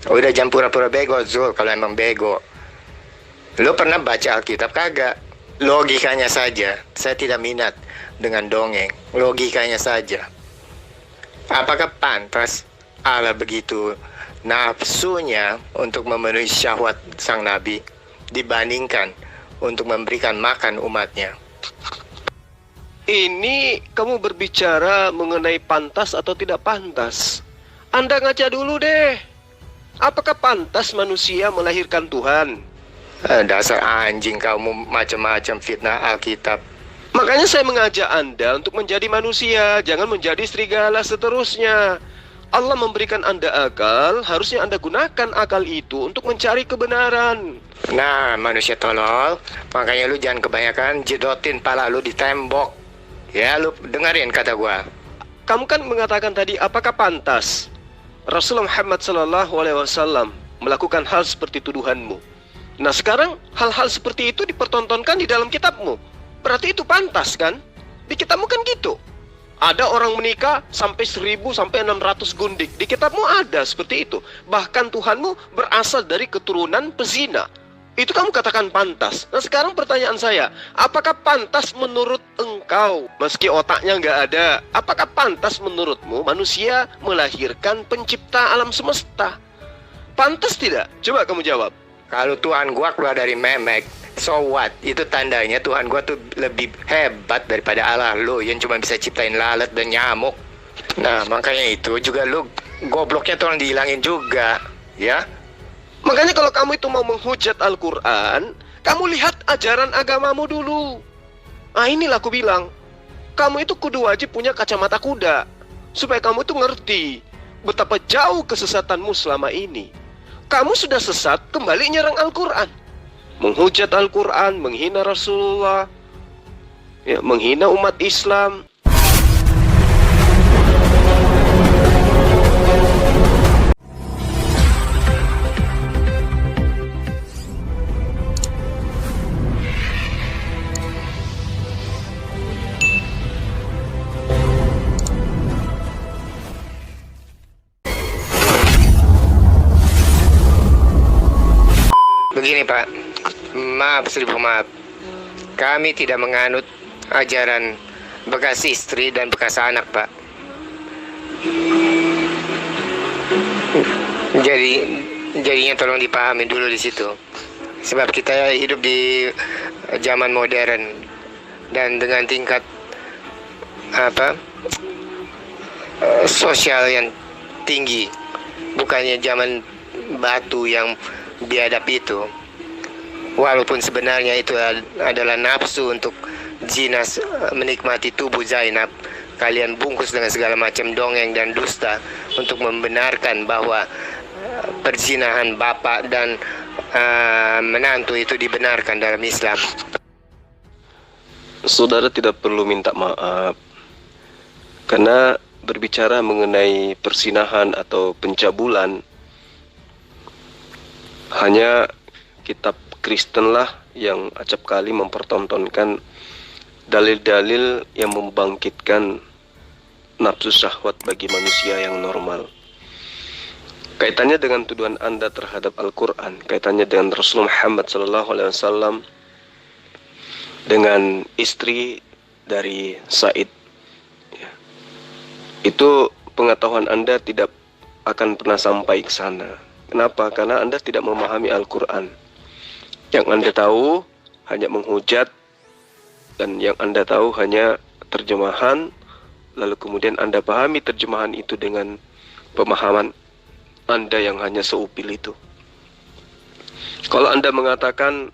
Udah jangan pura-pura bego, Zul, kalau emang bego. Lo pernah baca Alkitab kagak? Logikanya saja, saya tidak minat dengan dongeng. Logikanya saja. Apakah pantas Allah begitu nafsunya untuk memenuhi syahwat sang nabi dibandingkan untuk memberikan makan umatnya? Ini kamu berbicara mengenai pantas atau tidak pantas. Anda ngaca dulu deh. Apakah pantas manusia melahirkan Tuhan? Dasar anjing kamu, macam-macam fitnah Alkitab. Makanya saya mengajak Anda untuk menjadi manusia, jangan menjadi serigala seterusnya. Allah memberikan Anda akal, harusnya Anda gunakan akal itu untuk mencari kebenaran. Nah, manusia tolol, makanya lu jangan kebanyakan jedotin pala lu di tembok. Ya, lu dengerin kata gua. Kamu kan mengatakan tadi, apakah pantas Rasulullah Muhammad SAW melakukan hal seperti tuduhanmu? Nah sekarang hal-hal seperti itu dipertontonkan di dalam kitabmu. Berarti itu pantas kan? Di kitabmu kan gitu. Ada orang menikah sampai 1000 sampai 600 gundik. Di kitabmu ada seperti itu. Bahkan Tuhanmu berasal dari keturunan pezina. Itu kamu katakan pantas. Nah sekarang pertanyaan saya, apakah pantas menurut engkau, meski otaknya nggak ada, apakah pantas menurutmu manusia melahirkan pencipta alam semesta? Pantas tidak? Coba kamu jawab. Kalau Tuhan gua keluar dari memek, so what? Itu tandanya Tuhan gua tuh lebih hebat daripada Allah lu yang cuma bisa ciptain lalat dan nyamuk. Nah makanya itu juga lu gobloknya tolong dihilangin juga, ya. Makanya kalau kamu itu mau menghujat Al-Quran, kamu lihat ajaran agamamu dulu. Nah inilah aku bilang, kamu itu kudu wajib punya kacamata kuda, supaya kamu itu ngerti betapa jauh kesesatanmu selama ini. Kamu sudah sesat, kembali nyerang Al-Quran, menghujat Al-Quran, menghina Rasulullah, ya, menghina umat Islam. Begini Pak, maaf seribu maaf, kami tidak menganut ajaran bekas istri dan bekas anak Pak. Jadinya tolong dipahami dulu di situ. Sebab kita hidup di zaman modern dan dengan tingkat sosial yang tinggi, bukannya zaman batu yang biadab itu. Walaupun sebenarnya itu adalah nafsu untuk jinas menikmati tubuh Zainab, kalian bungkus dengan segala macam dongeng dan dusta untuk membenarkan bahwa perzinahan bapak dan menantu itu dibenarkan dalam Islam. Saudara tidak perlu minta maaf, karena berbicara mengenai persinahan atau pencabulan, hanya kitab Kristen lah yang acap kali mempertontonkan dalil-dalil yang membangkitkan nafsu syahwat bagi manusia yang normal. Kaitannya dengan tuduhan Anda terhadap Al-Quran, kaitannya dengan Rasulullah Muhammad SAW, dengan istri dari Said, ya. Itu pengetahuan Anda tidak akan pernah sampai ke sana. Kenapa? Karena Anda tidak memahami Al-Quran. Yang Anda tahu hanya menghujat, dan yang Anda tahu hanya terjemahan, lalu kemudian Anda pahami terjemahan itu dengan pemahaman Anda yang hanya seupil itu. Kalau Anda mengatakan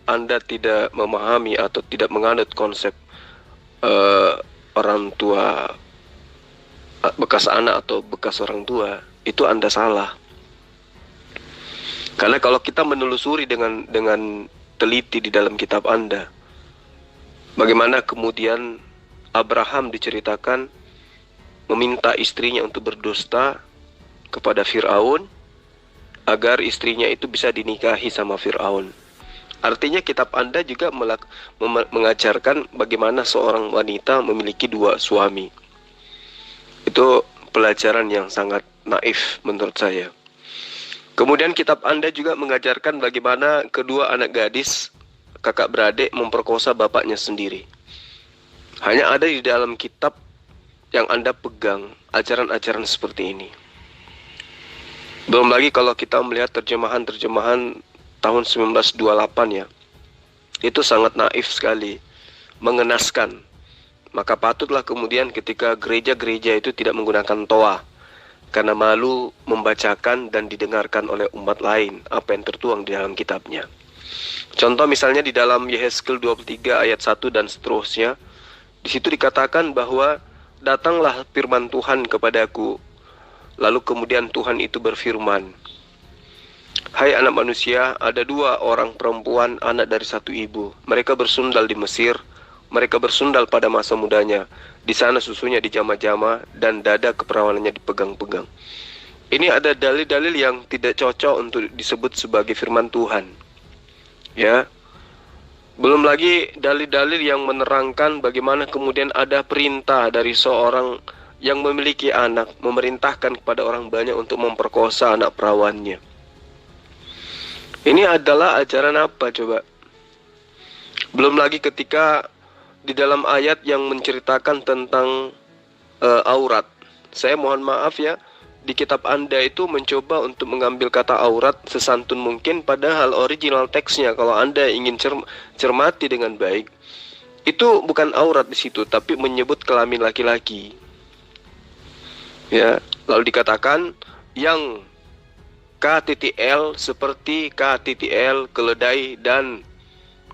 Anda tidak memahami atau tidak menganut konsep orang tua bekas anak atau bekas orang tua, itu Anda salah. Karena kalau kita menelusuri dengan teliti di dalam kitab Anda, bagaimana kemudian Abraham diceritakan meminta istrinya untuk berdusta kepada Fir'aun agar istrinya itu bisa dinikahi sama Fir'aun. Artinya kitab Anda juga mengajarkan bagaimana seorang wanita memiliki dua suami. Itu pelajaran yang sangat naif menurut saya. Kemudian kitab Anda juga mengajarkan bagaimana kedua anak gadis kakak beradik memperkosa bapaknya sendiri. Hanya ada di dalam kitab yang Anda pegang ajaran-ajaran seperti ini. Belum lagi kalau kita melihat terjemahan-terjemahan tahun 1928 ya. Itu sangat naif sekali, mengenaskan. Maka patutlah kemudian ketika gereja-gereja itu tidak menggunakan toa karena malu membacakan dan didengarkan oleh umat lain apa yang tertuang di dalam kitabnya. Contoh misalnya di dalam Yehezkel 23 ayat 1 dan seterusnya. Di situ dikatakan bahwa datanglah firman Tuhan kepadaku. Lalu kemudian Tuhan itu berfirman, hai anak manusia, ada dua orang perempuan anak dari satu ibu. Mereka bersundal di Mesir. Mereka bersundal pada masa mudanya. Di sana susunya dijama-jama dan dada keperawanannya dipegang-pegang. Ini ada dalil-dalil yang tidak cocok untuk disebut sebagai firman Tuhan. Ya. Belum lagi dalil-dalil yang menerangkan bagaimana kemudian ada perintah dari seorang yang memiliki anak memerintahkan kepada orang banyak untuk memperkosa anak perawannya. Ini adalah ajaran apa coba? Belum lagi ketika di dalam ayat yang menceritakan tentang aurat. Saya mohon maaf ya, di kitab Anda itu mencoba untuk mengambil kata aurat sesantun mungkin, padahal original teksnya kalau Anda ingin cermati dengan baik, itu bukan aurat di situ, tapi menyebut kelamin laki-laki. Ya, lalu dikatakan yang KTTL seperti KTTL keledai dan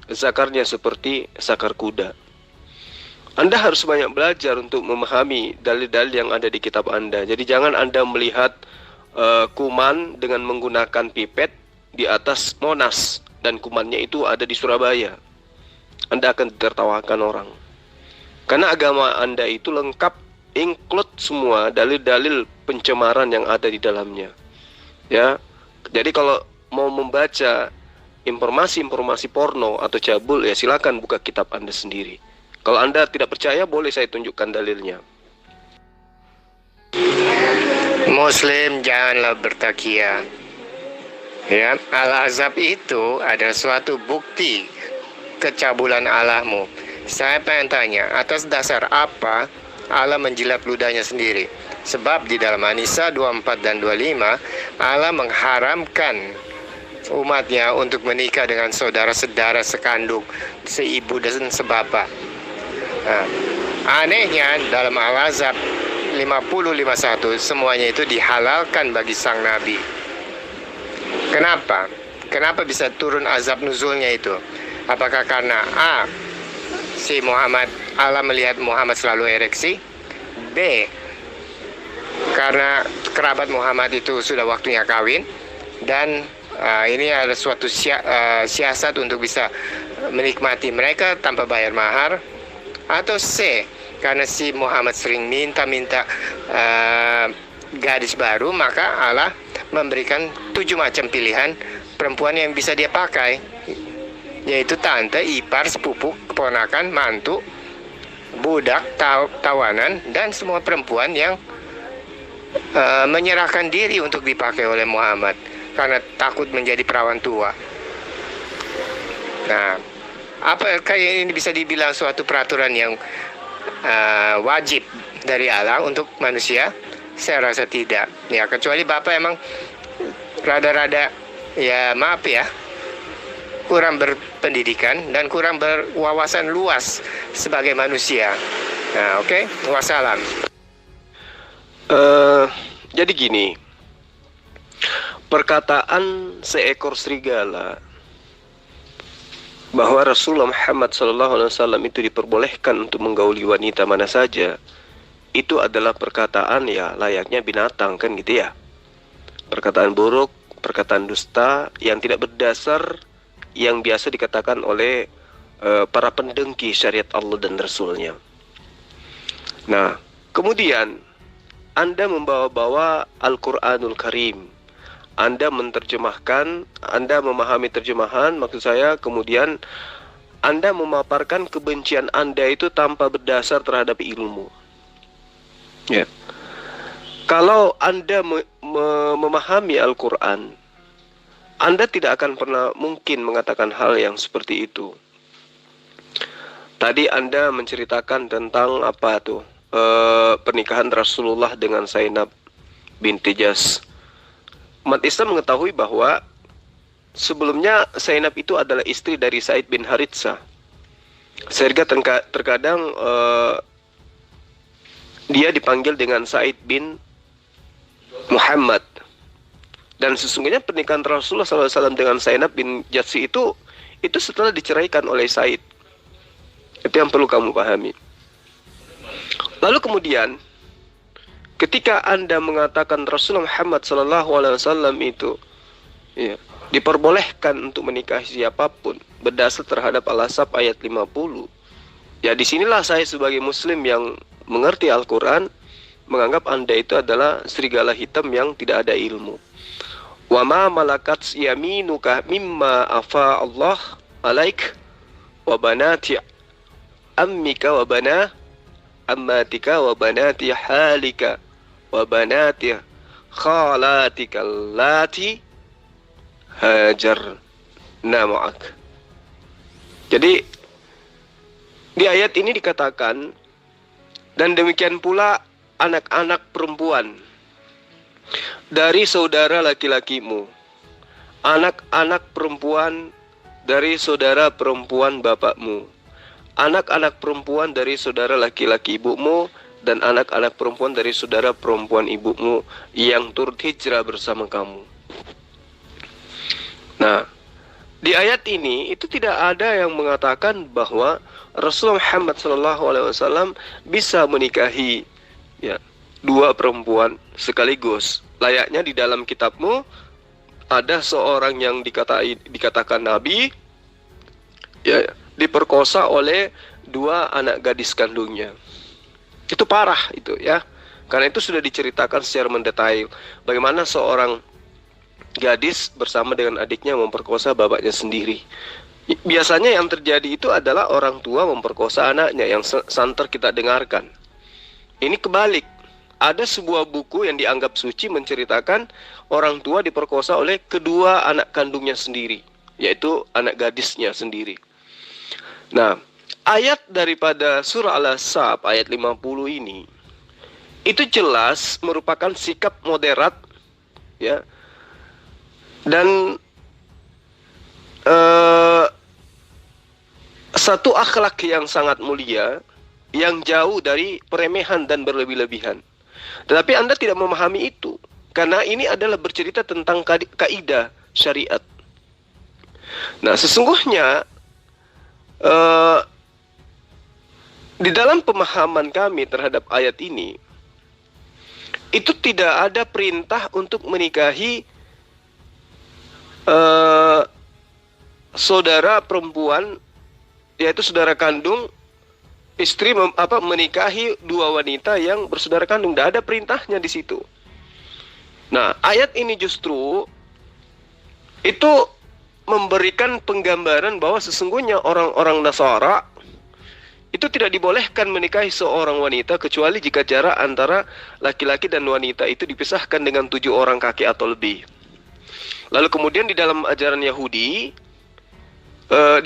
zakarnya seperti zakar kuda. Anda harus banyak belajar untuk memahami dalil-dalil yang ada di kitab Anda. Jadi jangan Anda melihat kuman dengan menggunakan pipet di atas Monas dan kumannya itu ada di Surabaya. Anda akan ditertawakan orang. Karena agama Anda itu lengkap, include semua dalil-dalil pencemaran yang ada di dalamnya. Ya. Jadi kalau mau membaca informasi-informasi porno atau cabul, ya silakan buka kitab Anda sendiri. Kalau Anda tidak percaya, boleh saya tunjukkan dalilnya. Muslim janganlah bertakia. Ya, al-azab itu adalah suatu bukti kecabulan Allahmu. Saya pengen tanya, atas dasar apa Allah menjilat ludahnya sendiri? Sebab di dalam An-Nisa 24 dan 25, Allah mengharamkan umatnya untuk menikah dengan saudara-saudara sekandung, seibu dan sebapak. Nah, anehnya dalam Al-Azab 50:51 semuanya itu dihalalkan bagi sang Nabi. Kenapa? Kenapa bisa turun azab nuzulnya itu? Apakah karena si Muhammad, Allah melihat Muhammad selalu ereksi? B, karena kerabat Muhammad itu sudah waktunya kawin, dan ini adalah suatu siasat untuk bisa menikmati mereka tanpa bayar mahar. Atau C, karena si Muhammad sering minta-minta gadis baru, maka Allah memberikan 7 macam pilihan perempuan yang bisa dia pakai, yaitu tante, ipar, sepupu, keponakan, mantu, budak, tawanan, dan semua perempuan yang menyerahkan diri untuk dipakai oleh Muhammad karena takut menjadi perawan tua. Nah, apakah ini bisa dibilang suatu peraturan yang wajib dari Allah untuk manusia? Saya rasa tidak. Ya, kecuali Bapak emang rada-rada, ya maaf ya, kurang berpendidikan dan kurang berwawasan luas sebagai manusia. Nah, oke. Wassalam. Jadi gini, perkataan seekor serigala bahwa Rasulullah Muhammad SAW itu diperbolehkan untuk menggauli wanita mana saja, itu adalah perkataan ya layaknya binatang, kan gitu ya. Perkataan buruk, perkataan dusta yang tidak berdasar, yang biasa dikatakan oleh para pendengki syariat Allah dan Rasulnya. Nah, kemudian Anda membawa-bawa Al-Quranul Karim, Anda menerjemahkan, Anda memahami terjemahan, maksud saya, kemudian Anda memaparkan kebencian Anda itu tanpa berdasar terhadap ilmu. Ya. Kalau Anda memahami Al-Quran Anda tidak akan pernah mungkin mengatakan hal yang seperti itu. Tadi Anda menceritakan tentang apa tuh? Pernikahan Rasulullah dengan Zainab binti Jahsh. Umat Islam mengetahui bahwa sebelumnya Zainab itu adalah istri dari Said bin Haritsah. Sehingga terkadang dia dipanggil dengan Said bin Muhammad. Dan sesungguhnya pernikahan Rasulullah SAW dengan Zainab bin Jahsh itu setelah diceraikan oleh Said. Itu yang perlu kamu pahami. Lalu kemudian, ketika Anda mengatakan Rasulullah Muhammad SAW itu ya, diperbolehkan untuk menikahi siapapun berdasar terhadap Al-Ahzab ayat 50. Ya, disinilah saya sebagai Muslim yang mengerti Al-Quran menganggap Anda itu adalah serigala hitam yang tidak ada ilmu. Wa ma malakat yaminuka mimma afa Allah alaik wa banati ammika wa bana ammatika wa banati halika wa banati khalatika allati hajarna ma'ak. Jadi di ayat ini dikatakan, dan demikian pula anak-anak perempuan dari saudara laki-lakimu, anak-anak perempuan dari saudara perempuan bapakmu, anak-anak perempuan dari saudara laki-laki ibumu, dan anak-anak perempuan dari saudara perempuan ibumu yang turut hijrah bersama kamu. Nah, di ayat ini itu tidak ada yang mengatakan bahwa Rasulullah Muhammad SAW bisa menikahi ya, dua perempuan sekaligus. Layaknya di dalam kitabmu ada seorang yang dikatakan nabi ya, diperkosa oleh dua anak gadis kandungnya. Itu parah itu ya. Karena itu sudah diceritakan secara mendetail bagaimana seorang gadis bersama dengan adiknya memperkosa bapaknya sendiri. Biasanya yang terjadi itu adalah orang tua memperkosa anaknya, yang santer kita dengarkan. Ini kebalik. Ada sebuah buku yang dianggap suci menceritakan orang tua diperkosa oleh kedua anak kandungnya sendiri, yaitu anak gadisnya sendiri. Nah, ayat daripada surah Al-Ahzab ayat 50 ini itu jelas merupakan sikap moderat ya. Dan satu akhlak yang sangat mulia yang jauh dari peremehan dan berlebih-lebihan. Tetapi Anda tidak memahami itu, karena ini adalah bercerita tentang kaidah syariat. Nah, sesungguhnya di dalam pemahaman kami terhadap ayat ini, itu tidak ada perintah untuk menikahi saudara perempuan, yaitu saudara kandung, istri menikahi dua wanita yang bersaudara kandung. Tidak ada perintahnya di situ. Nah, ayat ini justru itu memberikan penggambaran bahwa sesungguhnya orang-orang Nasara itu tidak dibolehkan menikahi seorang wanita kecuali jika jarak antara laki-laki dan wanita itu dipisahkan dengan 7 orang kaki atau lebih. Lalu kemudian di dalam ajaran Yahudi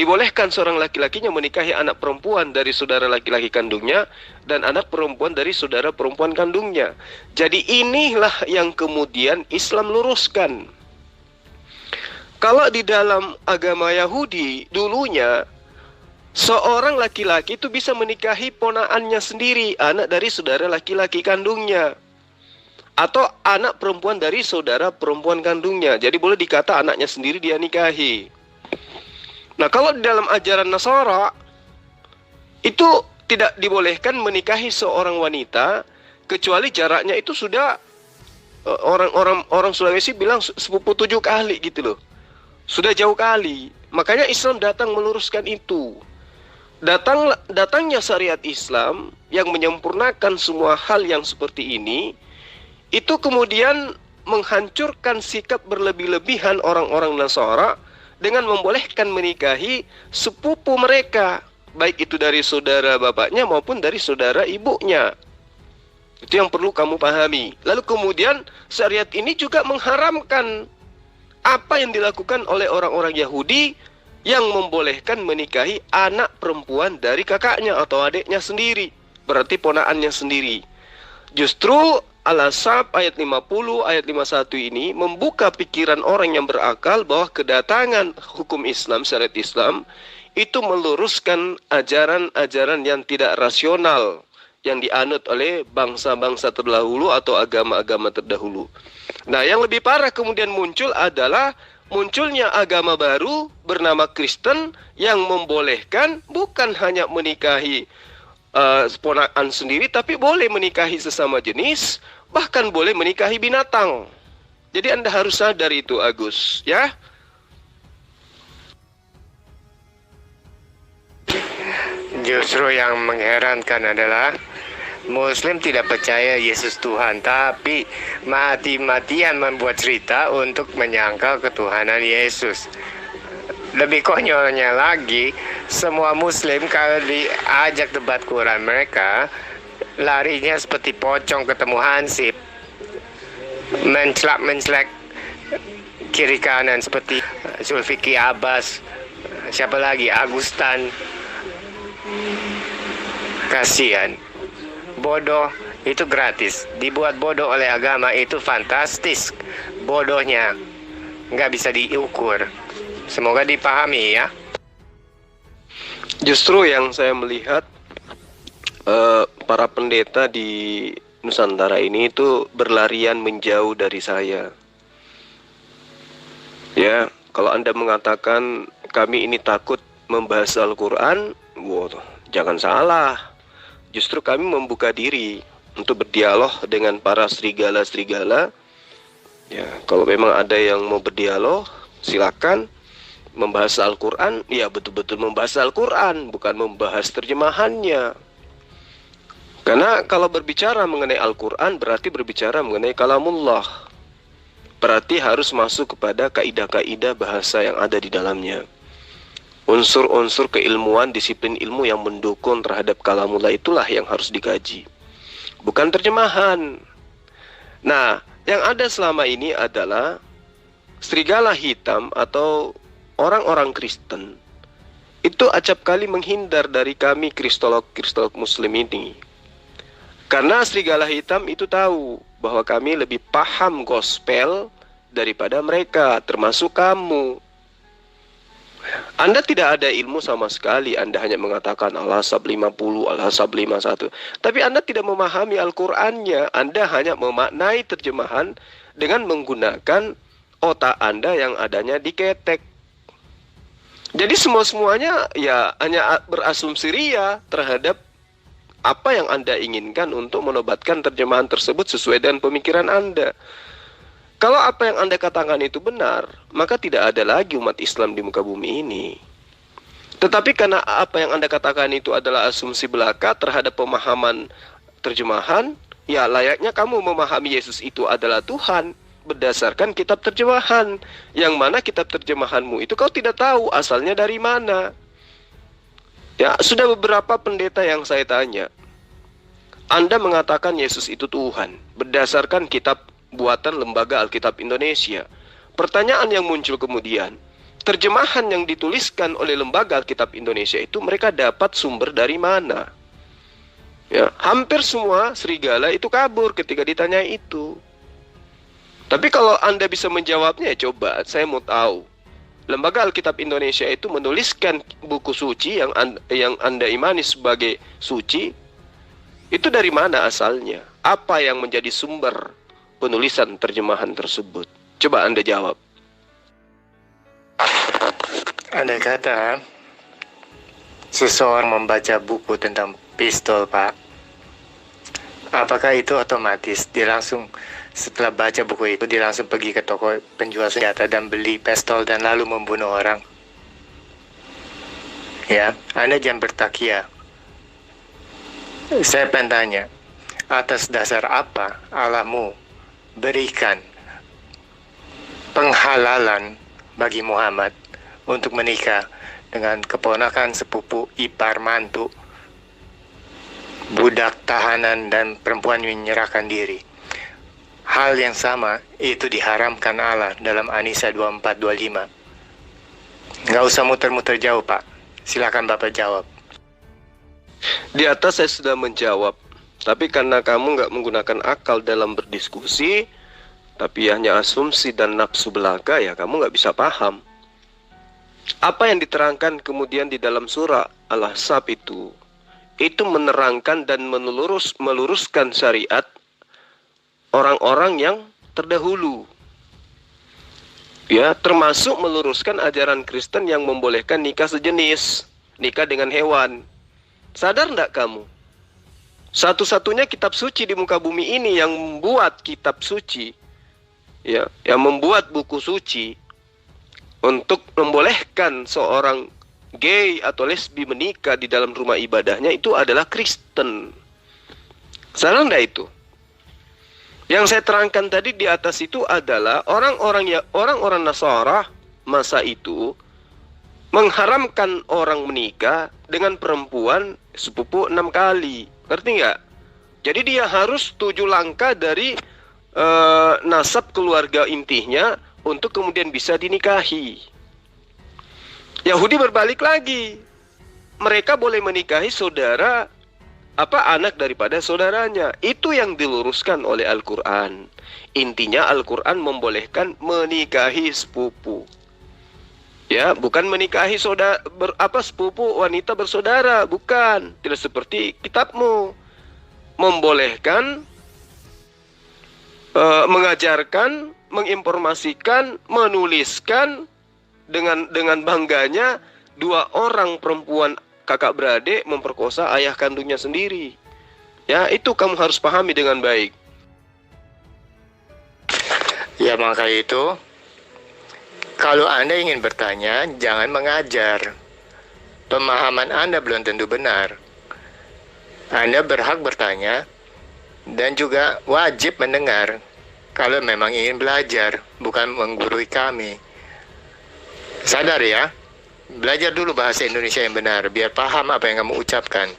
dibolehkan seorang laki-lakinya menikahi anak perempuan dari saudara laki-laki kandungnya dan anak perempuan dari saudara perempuan kandungnya. Jadi inilah yang kemudian Islam luruskan. Kalau di dalam agama Yahudi dulunya seorang laki-laki itu bisa menikahi ponaannya sendiri, anak dari saudara laki-laki kandungnya, atau anak perempuan dari saudara perempuan kandungnya. Jadi boleh dikata anaknya sendiri dia nikahi. Nah, kalau di dalam ajaran Nasara itu tidak dibolehkan menikahi seorang wanita kecuali jaraknya itu sudah orang Sulawesi bilang sepupu 7 kali gitu loh. Sudah jauh kali. Makanya Islam datang meluruskan itu. Datangnya syariat Islam yang menyempurnakan semua hal yang seperti ini, itu kemudian menghancurkan sikap berlebih-lebihan orang-orang Nasara dengan membolehkan menikahi sepupu mereka, baik itu dari saudara bapaknya maupun dari saudara ibunya. Itu yang perlu kamu pahami. Lalu kemudian syariat ini juga mengharamkan Apa yang dilakukan oleh orang-orang Yahudi yang membolehkan menikahi anak perempuan dari kakaknya atau adiknya sendiri, berarti ponakannya sendiri. Justru Al-Ahzab ayat 50, ayat 51 ini membuka pikiran orang yang berakal bahwa kedatangan hukum Islam, syariat Islam, itu meluruskan ajaran-ajaran yang tidak rasional yang dianut oleh bangsa-bangsa terdahulu atau agama-agama terdahulu. Nah, yang lebih parah kemudian muncul adalah munculnya agama baru bernama Kristen yang membolehkan bukan hanya menikahi ponakan sendiri, tapi boleh menikahi sesama jenis, bahkan boleh menikahi binatang. Jadi Anda harus sadar itu, Agus, ya. Justru yang mengherankan adalah Muslim tidak percaya Yesus Tuhan, tapi mati-matian membuat cerita untuk menyangkal ketuhanan Yesus. Lebih konyolnya lagi, semua Muslim kalau diajak debat Quran mereka larinya seperti pocong ketemu hansip, mencelak kiri kanan seperti Zulfikri Abbas, siapa lagi, Agustan. Kasihan. Bodoh itu gratis, dibuat bodoh oleh agama itu fantastis. Bodohnya nggak bisa diukur. Semoga dipahami ya. Justru yang saya melihat para pendeta di Nusantara ini itu berlarian menjauh dari saya. Ya, kalau Anda mengatakan kami ini takut membahas Al-Quran, jangan salah. Justru kami membuka diri untuk berdialog dengan para serigala-serigala. Ya, kalau memang ada yang mau berdialog, silakan. Membahas Al-Quran, ya betul-betul membahas Al-Quran, bukan membahas terjemahannya. Karena kalau berbicara mengenai Al-Quran berarti berbicara mengenai kalamullah. Berarti harus masuk kepada kaidah-kaidah bahasa yang ada di dalamnya. Unsur-unsur keilmuan, disiplin ilmu yang mendukung terhadap kalamullah itulah yang harus dikaji, bukan terjemahan. Nah, yang ada selama ini adalah serigala hitam atau orang-orang Kristen itu acap kali menghindar dari kami kristolog Muslim ini. Karena serigala hitam itu tahu bahwa kami lebih paham gospel daripada mereka, termasuk kamu. Anda tidak ada ilmu sama sekali, Anda hanya mengatakan Al-Ahzab 50, Al-Ahzab 51. Tapi Anda tidak memahami Al-Qur'annya, Anda hanya memaknai terjemahan dengan menggunakan otak Anda yang adanya di ketek. Jadi semuanya ya hanya berasumsi ria terhadap apa yang Anda inginkan untuk menobatkan terjemahan tersebut sesuai dengan pemikiran Anda. Kalau apa yang Anda katakan itu benar, maka tidak ada lagi umat Islam di muka bumi ini. Tetapi karena apa yang Anda katakan itu adalah asumsi belaka terhadap pemahaman terjemahan, ya layaknya kamu memahami Yesus itu adalah Tuhan berdasarkan kitab terjemahan, yang mana kitab terjemahanmu itu kau tidak tahu asalnya dari mana. Ya, sudah beberapa pendeta yang saya tanya, Anda mengatakan Yesus itu Tuhan berdasarkan kitab buatan Lembaga Alkitab Indonesia. Pertanyaan yang muncul kemudian, terjemahan yang dituliskan oleh Lembaga Alkitab Indonesia itu mereka dapat sumber dari mana? Ya, hampir semua serigala itu kabur ketika ditanya itu. Tapi kalau Anda bisa menjawabnya, ya coba, saya mau tahu. Lembaga Alkitab Indonesia itu menuliskan buku suci yang Anda imani sebagai suci, itu dari mana asalnya? Apa yang menjadi sumber penulisan terjemahan tersebut? Coba Anda jawab. Anda kata seseorang membaca buku tentang pistol, Pak. Apakah itu otomatis dia langsung setelah baca buku itu dia langsung pergi ke toko penjual senjata dan beli pistol dan lalu membunuh orang? Ya, Anda jangan bertakia. Saya pengen tanya, atas dasar apa Allahmu berikan penghalalan bagi Muhammad untuk menikah dengan keponakan, sepupu, ipar, mantu, budak tahanan, dan perempuan yang menyerahkan diri? hal yang sama itu diharamkan Allah dalam An-Nisa 24-25. Nggak usah muter-muter jauh, Pak. Silakan Bapak jawab. Di atas saya sudah menjawab, tapi karena kamu nggak menggunakan akal dalam berdiskusi, tapi hanya asumsi dan nafsu belaka, ya kamu nggak bisa paham. Apa yang diterangkan kemudian di dalam surah Al-Ahzab itu menerangkan dan meluruskan syariat orang-orang yang terdahulu. Ya, termasuk meluruskan ajaran Kristen yang membolehkan nikah sejenis, nikah dengan hewan. Sadar enggak kamu? Satu-satunya kitab suci di muka bumi ini yang membuat kitab suci, ya, yang membuat buku suci untuk membolehkan seorang gay atau lesbi menikah di dalam rumah ibadahnya itu adalah Kristen. Sadar enggak itu? Yang saya terangkan tadi di atas itu adalah orang-orang Nasara masa itu mengharamkan orang menikah dengan perempuan sepupu 6 kali. Ngerti nggak? Jadi dia harus 7 langkah dari nasab keluarga intinya untuk kemudian bisa dinikahi. Yahudi berbalik lagi. Mereka boleh menikahi anak daripada saudaranya. Itu yang diluruskan oleh Al-Quran. Intinya Al-Quran membolehkan menikahi sepupu. Ya, bukan menikahi sepupu wanita bersaudara, bukan. Tidak seperti kitabmu. Membolehkan, mengajarkan, menginformasikan, menuliskan dengan bangganya 2 orang perempuan kakak beradik memperkosa ayah kandungnya sendiri. Ya, itu kamu harus pahami dengan baik. Ya, maka itu kalau Anda ingin bertanya, jangan mengajar. Pemahaman Anda belum tentu benar. Anda berhak bertanya dan juga wajib mendengar kalau memang ingin belajar, bukan menggurui kami. Sadar ya, belajar dulu bahasa Indonesia yang benar, biar paham apa yang kamu ucapkan.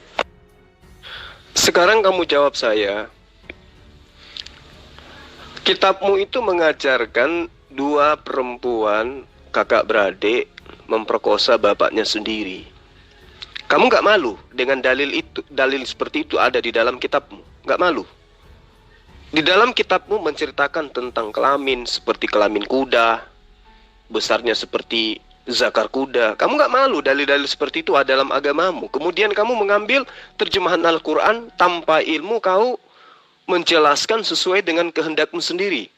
Sekarang kamu jawab saya. Kitabmu itu mengajarkan 2 perempuan kakak beradik memperkosa bapaknya sendiri. Kamu nggak malu dengan dalil seperti itu ada di dalam kitabmu? Nggak malu? Di dalam kitabmu menceritakan tentang kelamin seperti kelamin kuda, besarnya seperti zakar kuda. Kamu nggak malu dalil-dalil seperti itu ada dalam agamamu? Kemudian kamu mengambil terjemahan Al-Quran tanpa ilmu, kau menjelaskan sesuai dengan kehendakmu sendiri.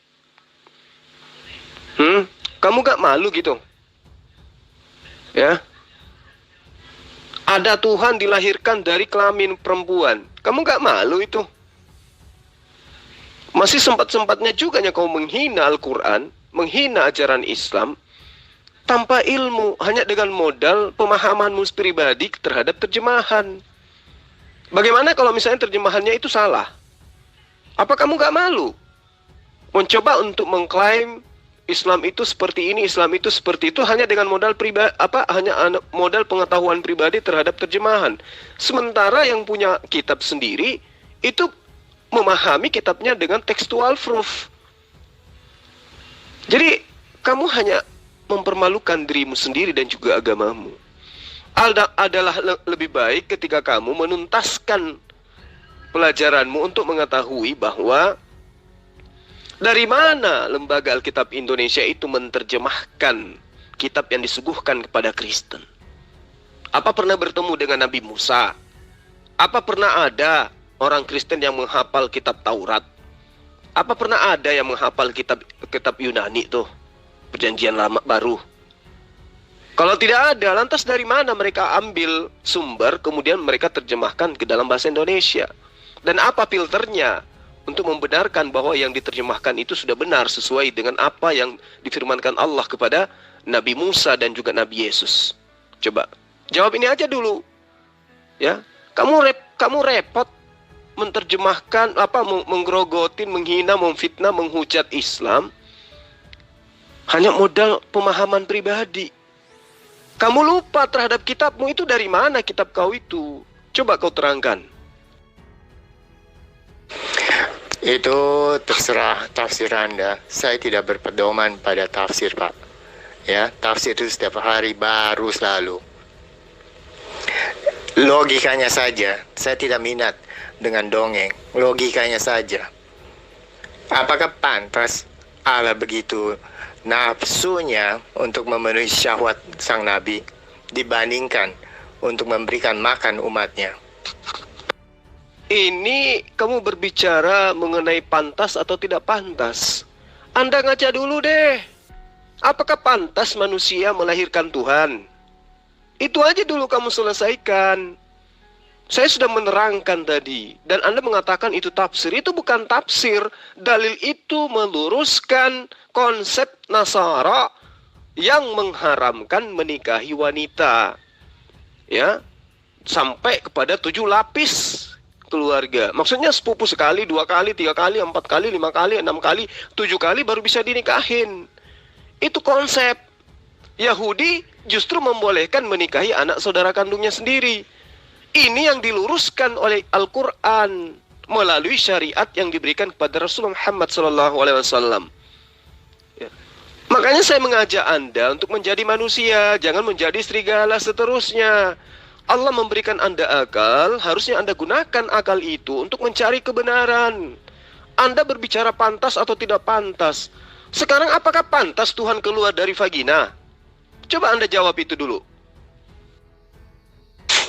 Kamu gak malu gitu? Ya. Ada Tuhan dilahirkan dari kelamin perempuan. Kamu gak malu itu? Masih sempat-sempatnya juga kau menghina Al-Quran, menghina ajaran Islam, tanpa ilmu, hanya dengan modal pemahamanmu pribadi terhadap terjemahan. Bagaimana kalau misalnya terjemahannya itu salah? Apa kamu gak malu? Mencoba untuk mengklaim Islam itu seperti ini, Islam itu seperti itu hanya dengan modal modal pengetahuan pribadi terhadap terjemahan. Sementara yang punya kitab sendiri itu memahami kitabnya dengan textual proof. Jadi kamu hanya mempermalukan dirimu sendiri dan juga agamamu. Adalah lebih baik ketika kamu menuntaskan pelajaranmu untuk mengetahui bahwa dari mana lembaga Alkitab Indonesia itu menerjemahkan kitab yang disuguhkan kepada Kristen? Apa pernah bertemu dengan Nabi Musa? Apa pernah ada orang Kristen yang menghafal kitab Taurat? Apa pernah ada yang menghafal kitab Yunani tuh? Perjanjian Lama Baru. Kalau tidak ada, lantas dari mana mereka ambil sumber kemudian mereka terjemahkan ke dalam bahasa Indonesia? Dan apa filternya untuk membenarkan bahwa yang diterjemahkan itu sudah benar sesuai dengan apa yang difirmankan Allah kepada Nabi Musa dan juga Nabi Yesus? Coba jawab ini aja dulu. Ya, kamu repot menerjemahkan menggerogotin, menghina, memfitnah, menghujat Islam hanya modal pemahaman pribadi. Kamu lupa terhadap kitabmu itu dari mana kitab kau itu? Coba kau terangkan. Itu terserah tafsir Anda. Saya tidak berpedoman pada tafsir, Pak. Ya, tafsir itu setiap hari baru selalu. Logikanya saja, saya tidak minat dengan dongeng. Logikanya saja. Apakah pantas Allah begitu nafsunya untuk memenuhi syahwat sang Nabi dibandingkan untuk memberikan makan umatnya? Ini kamu berbicara mengenai pantas atau tidak pantas. Anda ngaca dulu deh. Apakah pantas manusia melahirkan Tuhan? Itu aja dulu kamu selesaikan. Saya sudah menerangkan tadi, dan Anda mengatakan itu tafsir. Itu bukan tafsir. Dalil itu meluruskan konsep Nasara yang mengharamkan menikahi wanita. Ya, sampai kepada 7 lapis keluarga. Maksudnya sepupu sekali, 2 kali, 3 kali, 4 kali, 5 kali, 6 kali, 7 kali baru bisa dinikahin. Itu konsep. Yahudi justru membolehkan menikahi anak saudara kandungnya sendiri. Ini yang diluruskan oleh Al-Quran melalui syariat yang diberikan kepada Rasulullah Muhammad SAW. Ya. Makanya saya mengajak Anda untuk menjadi manusia, jangan menjadi serigala seterusnya. Allah memberikan Anda akal, harusnya Anda gunakan akal itu untuk mencari kebenaran. Anda berbicara pantas atau tidak pantas. Sekarang apakah pantas Tuhan keluar dari vagina? Coba Anda jawab itu dulu.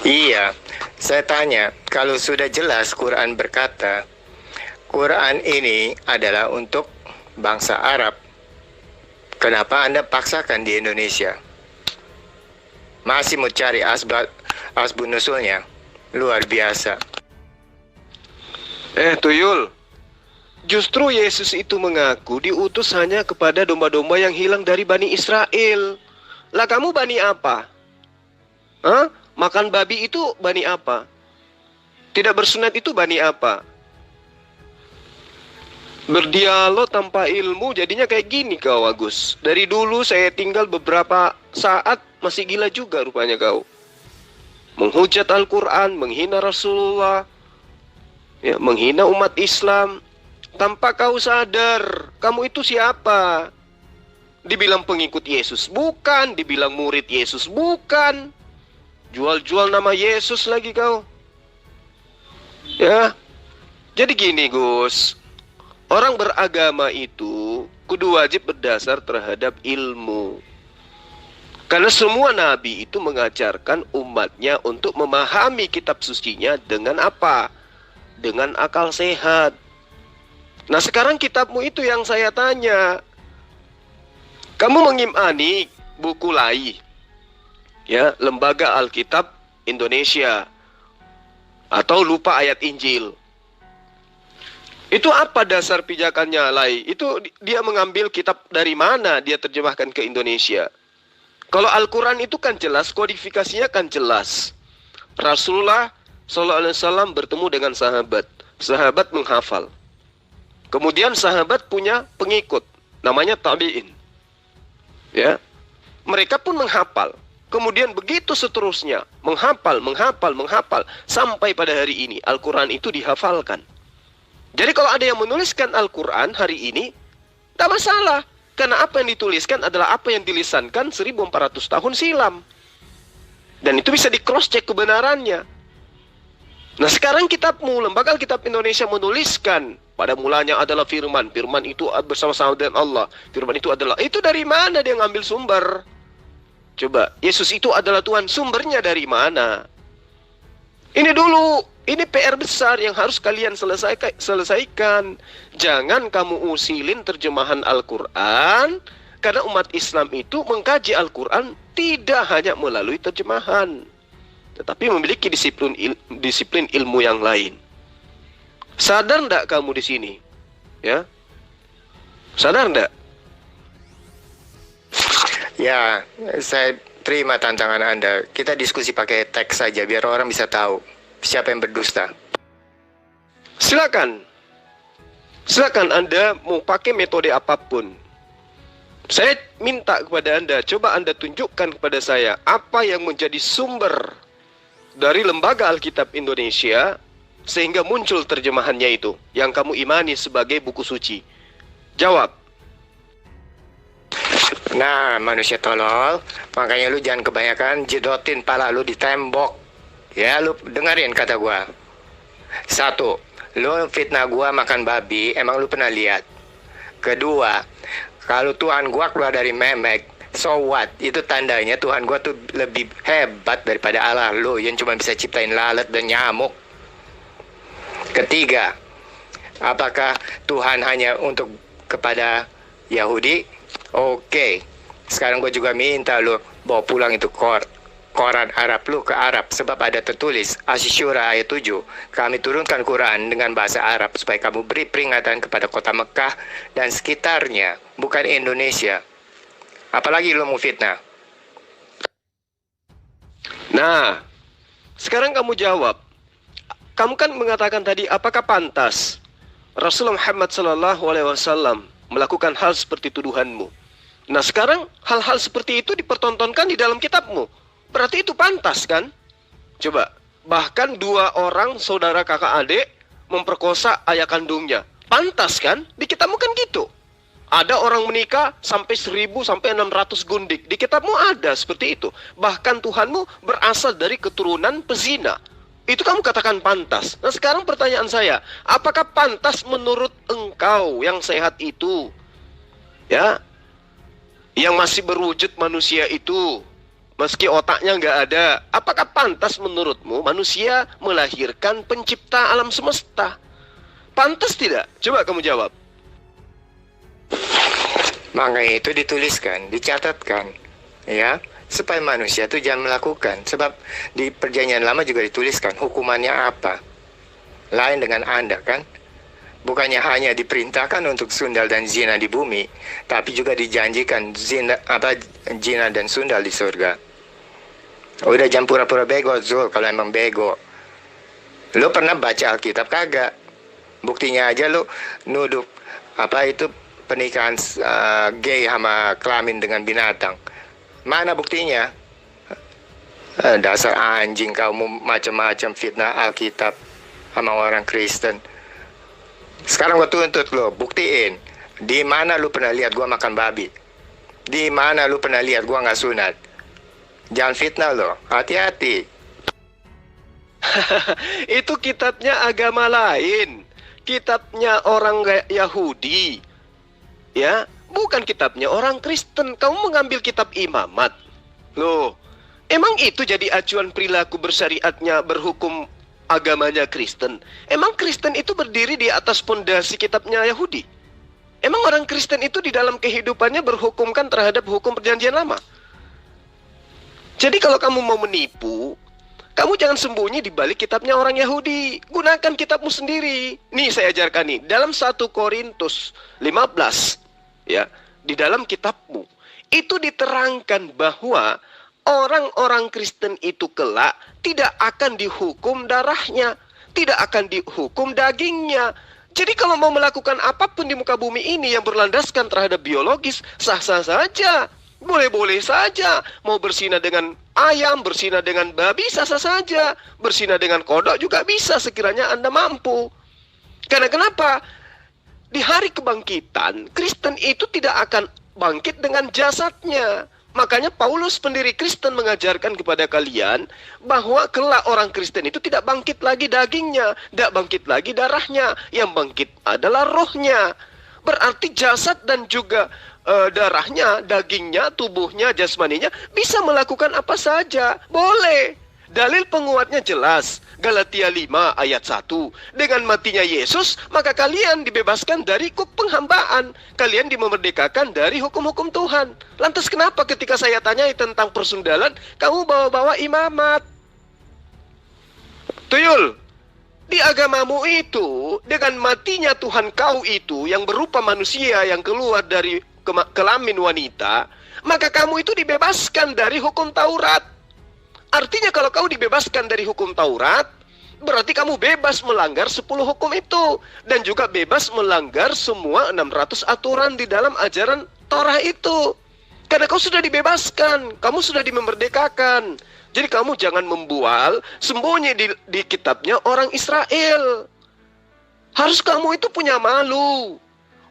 Iya, saya tanya, kalau sudah jelas Quran berkata, Quran ini adalah untuk bangsa Arab, kenapa Anda paksakan di Indonesia? Masih mau cari asbun nusulnya? Luar biasa. Tuyul, justru Yesus itu mengaku diutus hanya kepada domba-domba yang hilang dari Bani Israel. Lah kamu Bani apa? Hah? Makan babi itu Bani apa? Tidak bersunat itu Bani apa? Berdialog tanpa ilmu jadinya kayak gini kau, Agus. Dari dulu saya tinggal beberapa saat masih gila juga rupanya kau. Menghujat Al-Quran, menghina Rasulullah, ya, menghina umat Islam, tanpa kau sadar kamu itu siapa. Dibilang pengikut Yesus bukan, dibilang murid Yesus bukan. Jual-jual nama Yesus lagi kau. Ya. Jadi gini Gus, orang beragama itu kudu wajib berdasar terhadap ilmu. Karena semua nabi itu mengajarkan umatnya untuk memahami kitab sucinya dengan apa? Dengan akal sehat. Nah sekarang kitabmu itu yang saya tanya. Kamu mengimani buku Lai, ya, Lembaga Alkitab Indonesia, atau lupa ayat Injil. Itu apa dasar pijakannya Lai? Itu dia mengambil kitab dari mana dia terjemahkan ke Indonesia? Kalau Al-Quran itu kan jelas, kodifikasinya kan jelas. Rasulullah SAW bertemu dengan sahabat. Sahabat menghafal. Kemudian sahabat punya pengikut, namanya tabi'in. Ya, mereka pun menghafal. Kemudian begitu seterusnya, menghafal, sampai pada hari ini Al-Quran itu dihafalkan. Jadi kalau ada yang menuliskan Al-Quran hari ini, tidak masalah. Karena apa yang dituliskan adalah apa yang dilisankan 1400 tahun silam. Dan itu bisa di cross check kebenarannya. Nah sekarang kitabmu, Lembaga Alkitab Indonesia menuliskan, pada mulanya adalah firman. Firman itu bersama-sama dengan Allah. Firman itu adalah, itu dari mana dia ngambil sumber? Coba, Yesus itu adalah Tuhan, sumbernya dari mana? Ini dulu, ini PR besar yang harus kalian selesaikan. Jangan kamu usilin terjemahan Al-Quran, karena umat Islam itu mengkaji Al-Quran tidak hanya melalui terjemahan, tetapi memiliki disiplin ilmu yang lain. Sadar enggak kamu di sini? Ya, sadar enggak? Ya, saya terima tantangan Anda. Kita diskusi pakai teks saja biar orang bisa tahu siapa yang berdusta. Silakan. Silakan Anda mau pakai metode apapun. Saya minta kepada Anda, coba Anda tunjukkan kepada saya apa yang menjadi sumber dari Lembaga Alkitab Indonesia sehingga muncul terjemahannya itu yang kamu imani sebagai buku suci? Jawab. Nah, manusia tolol, makanya lu jangan kebanyakan jedotin pala lu di tembok. Ya, lu dengerin kata gua. Satu, lu fitnah gua makan babi, emang lu pernah lihat? Kedua, kalau Tuhan gua keluar dari memek, so what? Itu tandanya Tuhan gua tuh lebih hebat daripada Allah lu yang cuma bisa ciptain lalat dan nyamuk. Ketiga, apakah Tuhan hanya untuk kepada Yahudi? Oke, sekarang gue juga minta lu bawa pulang itu Quran Arab lu ke Arab, sebab ada tertulis Asy-Syura ayat 7, kami turunkan Quran dengan bahasa Arab supaya kamu beri peringatan kepada kota Mekah dan sekitarnya, bukan Indonesia. Apalagi lu mau fitnah? Nah, sekarang kamu jawab. Kamu kan mengatakan tadi, apakah pantas Rasulullah Muhammad SAW melakukan hal seperti tuduhanmu? Nah, sekarang hal-hal seperti itu dipertontonkan di dalam kitabmu. Berarti itu pantas kan? Coba, bahkan dua orang saudara kakak adik memperkosa ayah kandungnya. Pantas kan? Di kitabmu kan gitu. Ada orang menikah sampai 1000 sampai 600 gundik. Di kitabmu ada seperti itu. Bahkan Tuhanmu berasal dari keturunan pezina. Itu kamu katakan pantas. Nah, sekarang pertanyaan saya, apakah pantas menurut engkau yang sehat itu? Ya, yang masih berwujud manusia itu, meski otaknya nggak ada, apakah pantas menurutmu manusia melahirkan pencipta alam semesta? Pantas tidak? Coba kamu jawab. Makanya itu dituliskan, dicatatkan, ya, supaya manusia itu jangan melakukan. Sebab di perjanjian lama juga dituliskan hukumannya apa. Lain dengan Anda kan? Bukannya hanya diperintahkan untuk sundal dan zina di bumi, tapi juga dijanjikan zina dan sundal di surga. Udah jangan pura-pura bego, Zul, kalau emang bego. Lo pernah baca Alkitab kagak? Buktinya aja lo nuduh pernikahan gay sama kelamin dengan binatang. Mana buktinya? Dasar anjing kamu, macam-macam fitnah Alkitab sama orang Kristen. Sekarang gue tuntut lo, buktiin. Di mana lu pernah lihat gua makan babi? Di mana lu pernah lihat gua nggak sunat? Jangan fitnah lo, hati-hati. Itu kitabnya agama lain. Kitabnya orang Yahudi. Ya, bukan kitabnya orang Kristen. Kamu mengambil kitab imamat. Loh, emang itu jadi acuan perilaku bersyariatnya, berhukum agamanya Kristen? Emang Kristen itu berdiri di atas pondasi kitabnya Yahudi? Emang orang Kristen itu di dalam kehidupannya berhukumkan terhadap hukum perjanjian lama? Jadi kalau kamu mau menipu, kamu jangan sembunyi di balik kitabnya orang Yahudi. Gunakan kitabmu sendiri. Nih saya ajarkan nih, dalam 1 Korintus 15, ya, di dalam kitabmu itu diterangkan bahwa orang-orang Kristen itu kelak tidak akan dihukum darahnya, tidak akan dihukum dagingnya. Jadi kalau mau melakukan apapun di muka bumi ini yang berlandaskan terhadap biologis, sah-sah saja, boleh-boleh saja. Mau berzina dengan ayam, berzina dengan babi, sah-sah saja. Berzina dengan kodok juga bisa sekiranya Anda mampu. Karena kenapa? Di hari kebangkitan, Kristen itu tidak akan bangkit dengan jasadnya. Makanya Paulus pendiri Kristen mengajarkan kepada kalian bahwa kelak orang Kristen itu tidak bangkit lagi dagingnya, tidak bangkit lagi darahnya, yang bangkit adalah rohnya. Berarti jasad dan juga darahnya, dagingnya, tubuhnya, jasmaninya bisa melakukan apa saja, boleh. Dalil penguatnya jelas, Galatia 5 ayat 1. Dengan matinya Yesus, maka kalian dibebaskan dari kuk penghambaan. Kalian dimerdekakan dari hukum-hukum Tuhan. Lantas kenapa ketika saya tanyai tentang persundalan, kamu bawa-bawa imamat? Tuyul, di agamamu itu, dengan matinya Tuhan kau itu, yang berupa manusia yang keluar dari kelamin wanita, maka kamu itu dibebaskan dari hukum Taurat. Artinya kalau kau dibebaskan dari hukum Taurat, berarti kamu bebas melanggar 10 hukum itu. Dan juga bebas melanggar semua 600 aturan di dalam ajaran Torah itu. Karena kau sudah dibebaskan, kamu sudah dimerdekakan. Jadi kamu jangan membual sembunyi di kitabnya orang Israel. Harus kamu itu punya malu.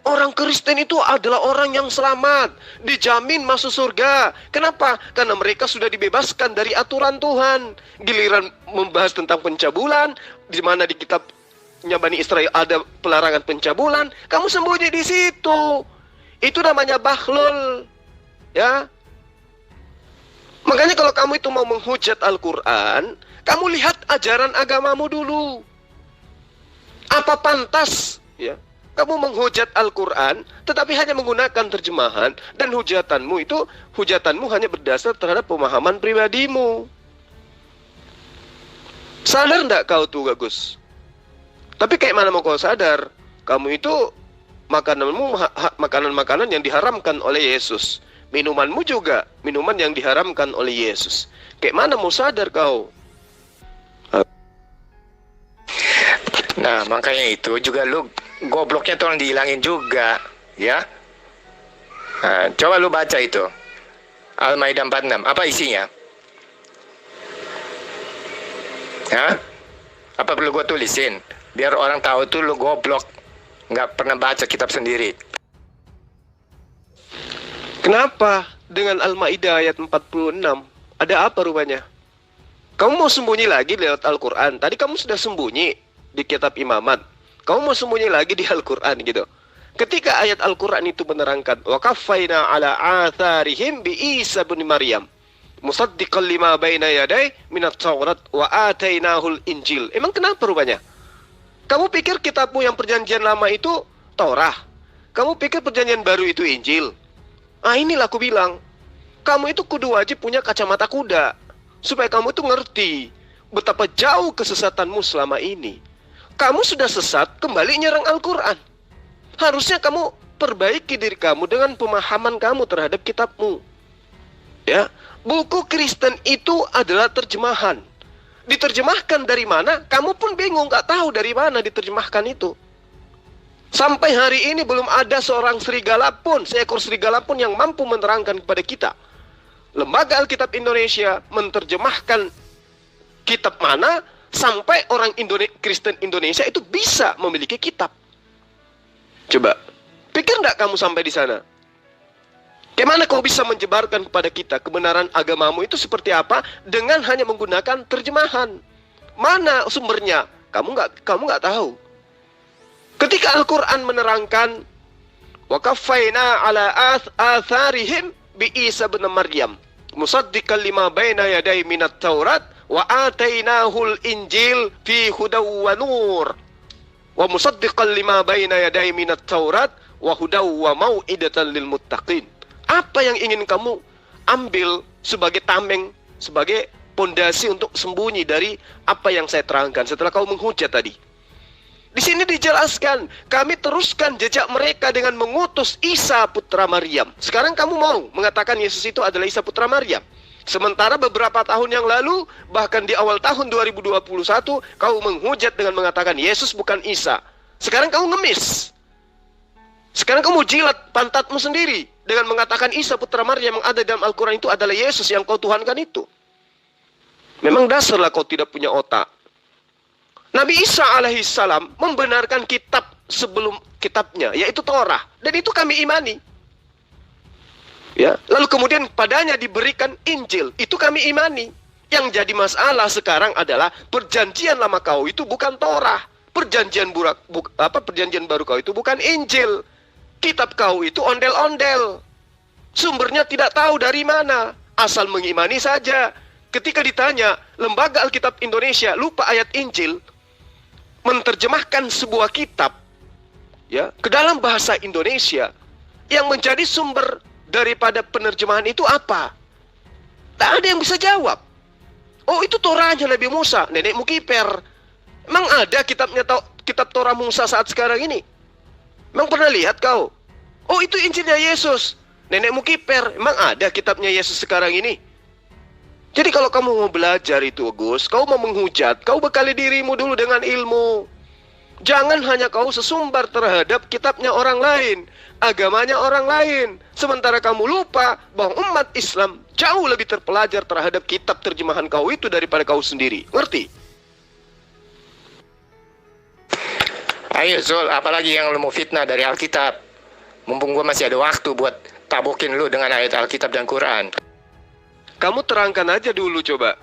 Orang Kristen itu adalah orang yang selamat, dijamin masuk surga. Kenapa? Karena mereka sudah dibebaskan dari aturan Tuhan. Giliran membahas tentang pencabulan, di mana di kitabnya Bani Israel ada pelarangan pencabulan, kamu sembunyi di situ. Itu namanya bahlul. Ya. Makanya kalau kamu itu mau menghujat Al-Quran, kamu lihat ajaran agamamu dulu. Apa pantas, ya, kamu menghujat Al-Quran, tetapi hanya menggunakan terjemahan, dan hujatanmu hanya berdasar terhadap pemahaman pribadimu. Sadar enggak kau tuh, Gus? Tapi kayak mana mau kau sadar? Kamu itu makanan-makanan yang diharamkan oleh Yesus. Minumanmu juga minuman yang diharamkan oleh Yesus. Kayak mana mau sadar kau? Nah, makanya itu juga lu gobloknya tolong dihilangin juga, ya. Nah, coba lu baca itu. Al-Maidah 46, apa isinya? Hah? Apa perlu gua tulisin? Biar orang tahu tuh lu goblok, nggak pernah baca kitab sendiri. Kenapa? Dengan Al-Maidah ayat 46, ada apa rupanya? Kamu mau sembunyi lagi lewat Al-Quran? Tadi kamu sudah sembunyi di kitab imamat. Kamu mau sembunyi lagi di Al-Quran gitu. Ketika ayat Al-Quran itu menerangkan wa kaffaina ala atharihim bi Isa bin Maryam musaddiqan lima baina yaday minat Taurat wa atainahul Injil. Emang kenapa rupanya? Kamu pikir kitabmu yang perjanjian lama itu Torah? Kamu pikir perjanjian baru itu Injil? Ah, inilah aku bilang, kamu itu kudu wajib punya kacamata kuda supaya kamu itu ngerti betapa jauh kesesatanmu selama ini. Kamu sudah sesat, kembali nyerang Al-Quran. Harusnya kamu perbaiki diri kamu dengan pemahaman kamu terhadap kitabmu. Ya, buku Kristen itu adalah terjemahan. Diterjemahkan dari mana? Kamu pun bingung, gak tahu dari mana diterjemahkan itu. Sampai hari ini belum ada seekor serigala pun yang mampu menerangkan kepada kita. Lembaga Alkitab Indonesia menerjemahkan kitab mana sampai orang Kristen Indonesia itu bisa memiliki kitab. Coba, pikir enggak kamu sampai di sana? Bagaimana kau bisa menjebarkan kepada kita kebenaran agamamu itu seperti apa dengan hanya menggunakan terjemahan? Mana sumbernya? Kamu nggak tahu. Ketika Al-Quran menerangkan wa kaffaina ala atharihim bi Isa bin Maryam musaddiqan lima baina yaday minat Taurat wa atainahul Injil fi hudaw wa nur wa musaddiqan lima baina yaday minat Taurat wa hudaw wa mau'idatan lil muttaqin. Apa yang ingin kamu ambil sebagai tameng, sebagai pondasi untuk sembunyi dari apa yang saya terangkan setelah kau menghujat tadi? Di sini dijelaskan, kami teruskan jejak mereka dengan mengutus Isa putra Maryam. Sekarang kamu mau mengatakan Yesus itu adalah Isa putra Maryam. Sementara beberapa tahun yang lalu, bahkan di awal tahun 2021, kau menghujat dengan mengatakan Yesus bukan Isa. Sekarang kamu ngemis. Sekarang kamu jilat pantatmu sendiri dengan mengatakan Isa putra Maryam yang ada dalam Al-Quran itu adalah Yesus yang kau tuhankan itu. Memang dasarlah kau tidak punya otak. Nabi Isa alaihissalam membenarkan kitab sebelum kitabnya, yaitu Torah, dan itu kami imani. Ya, lalu kemudian padanya diberikan Injil, itu kami imani. Yang jadi masalah sekarang adalah perjanjian lama kau itu bukan Torah, perjanjian baru kau itu bukan Injil. Kitab kau itu ondel-ondel. Sumbernya tidak tahu dari mana, asal mengimani saja. Ketika ditanya, Lembaga Alkitab Indonesia lupa ayat Injil, menerjemahkan sebuah kitab ya ke dalam bahasa Indonesia, yang menjadi sumber daripada penerjemahan itu apa? Tak ada yang bisa jawab. Oh, itu Torahnya Nabi Musa, nenekmu kiper. Emang ada kitab Torah Musa saat sekarang ini? Emang pernah lihat kau? Oh, itu Injilnya Yesus, nenekmu kiper. Emang ada kitabnya Yesus sekarang ini? Jadi kalau kamu mau belajar itu, Gus, kau mau menghujat, kau bekali dirimu dulu dengan ilmu. Jangan hanya kau sesumbar terhadap kitabnya orang lain, agamanya orang lain, sementara kamu lupa bahwa umat Islam jauh lebih terpelajar terhadap kitab terjemahan kau itu daripada kau sendiri. Ngerti? Ayo Zul, apalagi yang lu mau fitnah dari Alkitab? Mumpung gua masih ada waktu buat tabokin lu dengan ayat Alkitab dan Quran. Kamu terangkan aja dulu coba.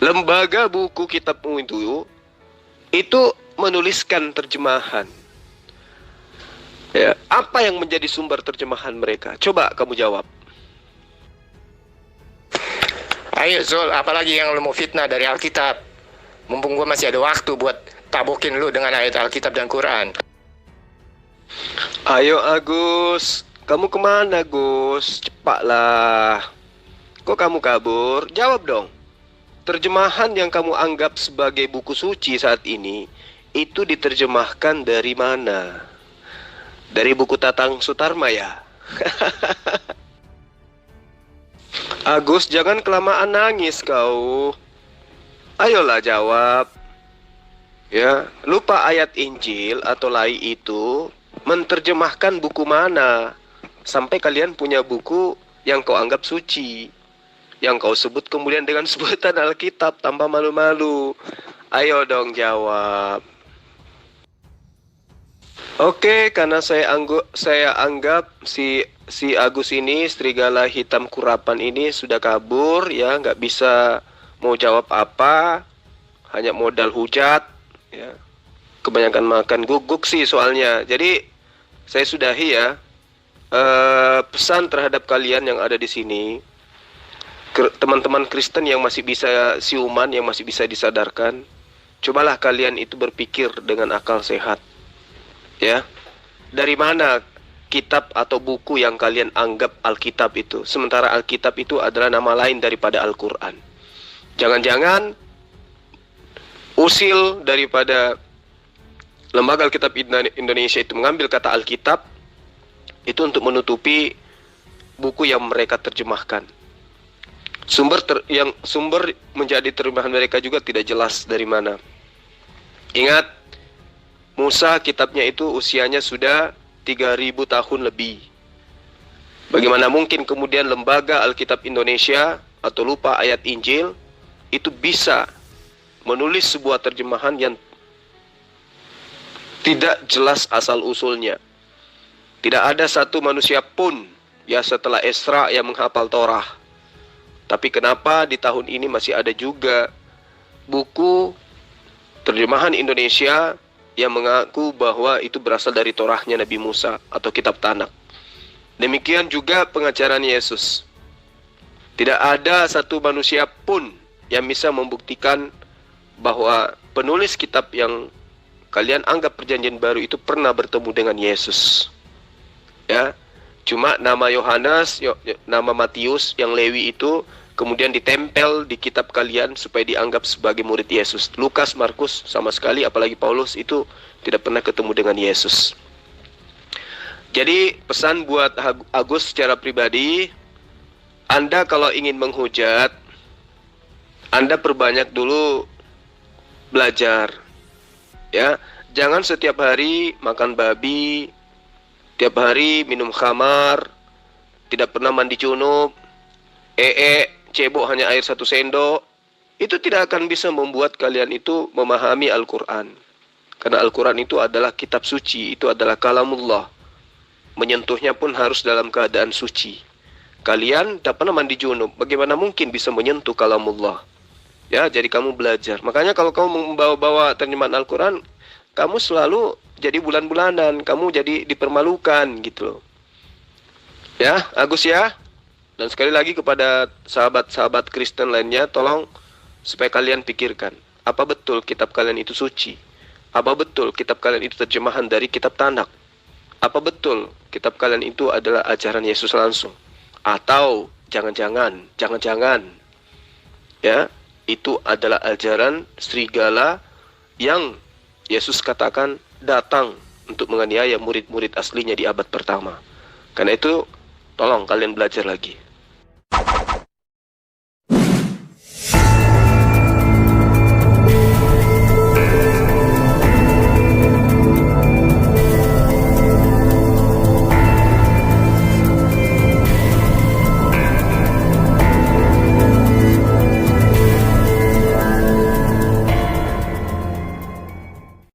Lembaga buku kitabmu itu menuliskan terjemahan. Ya, apa yang menjadi sumber terjemahan mereka? Coba kamu jawab. Ayo Zul, apalagi yang lu mau fitnah dari Alkitab? Mumpung gua masih ada waktu buat tabokin lu dengan ayat Alkitab dan Quran. Ayo Agus, kamu kemana Gus? Cepatlah. Kok kamu kabur? Jawab dong. Terjemahan yang kamu anggap sebagai buku suci saat ini, itu diterjemahkan dari mana? Dari buku Tatang Sutarma ya? Agus, jangan kelamaan nangis kau. Ayolah jawab. Ya, lupa ayat Injil atau lai itu menterjemahkan buku mana? Sampai kalian punya buku yang kau anggap suci, yang kau sebut kemudian dengan sebutan Alkitab tanpa malu-malu. Ayo dong jawab. Oke, karena saya anggap si Agus ini, serigala hitam kurapan ini sudah kabur, ya, nggak bisa mau jawab apa, hanya modal hujat, ya. Kebanyakan makan guguk sih soalnya. Jadi saya sudahi ya. Pesan terhadap kalian yang ada di sini, teman-teman Kristen yang masih bisa siuman, yang masih bisa disadarkan, cobalah kalian itu berpikir dengan akal sehat. Ya, dari mana kitab atau buku yang kalian anggap Alkitab itu, sementara Alkitab itu adalah nama lain daripada Al-Quran. Jangan-jangan usil daripada Lembaga Alkitab Indonesia itu mengambil kata Alkitab itu untuk menutupi buku yang mereka terjemahkan. Sumber menjadi terjemahan mereka juga tidak jelas dari mana. Ingat, Musa kitabnya itu usianya sudah 3000 tahun lebih. Bagaimana mungkin kemudian Lembaga Alkitab Indonesia atau lupa ayat Injil itu bisa menulis sebuah terjemahan yang tidak jelas asal-usulnya. Tidak ada satu manusia pun ya setelah Esra yang menghafal Torah. Tapi kenapa di tahun ini masih ada juga buku terjemahan Indonesia yang mengaku bahwa itu berasal dari Torahnya Nabi Musa atau kitab Tanak. Demikian juga pengajaran Yesus. Tidak ada satu manusia pun yang bisa membuktikan bahwa penulis kitab yang kalian anggap perjanjian baru itu pernah bertemu dengan Yesus. Ya, cuma nama Yohanes, nama Matius, yang Lewi itu kemudian ditempel di kitab kalian supaya dianggap sebagai murid Yesus. Lukas, Markus sama sekali, apalagi Paulus itu tidak pernah ketemu dengan Yesus. Jadi pesan buat Agus secara pribadi, Anda kalau ingin menghujat, Anda perbanyak dulu belajar. Ya, jangan setiap hari makan babi, tiap hari minum khamar, tidak pernah mandi junub, cebok hanya air 1 sendok. Itu tidak akan bisa membuat kalian itu memahami Al-Quran. Karena Al-Quran itu adalah kitab suci, itu adalah kalamullah. Menyentuhnya pun harus dalam keadaan suci. Kalian tak pernah mandi junub, bagaimana mungkin bisa menyentuh kalamullah? Ya, jadi kamu belajar. Makanya kalau kamu membawa-bawa terjemahan Al-Quran, kamu selalu jadi bulan-bulanan, kamu jadi dipermalukan gitu loh. Ya, Agus ya. Dan sekali lagi kepada sahabat-sahabat Kristen lainnya, tolong supaya kalian pikirkan, apa betul kitab kalian itu suci? Apa betul kitab kalian itu terjemahan dari kitab Tanak? Apa betul kitab kalian itu adalah ajaran Yesus langsung? Atau jangan-jangan ya, itu adalah ajaran serigala yang Yesus katakan datang untuk menganiaya murid-murid aslinya di abad pertama. Karena itu, tolong kalian belajar lagi.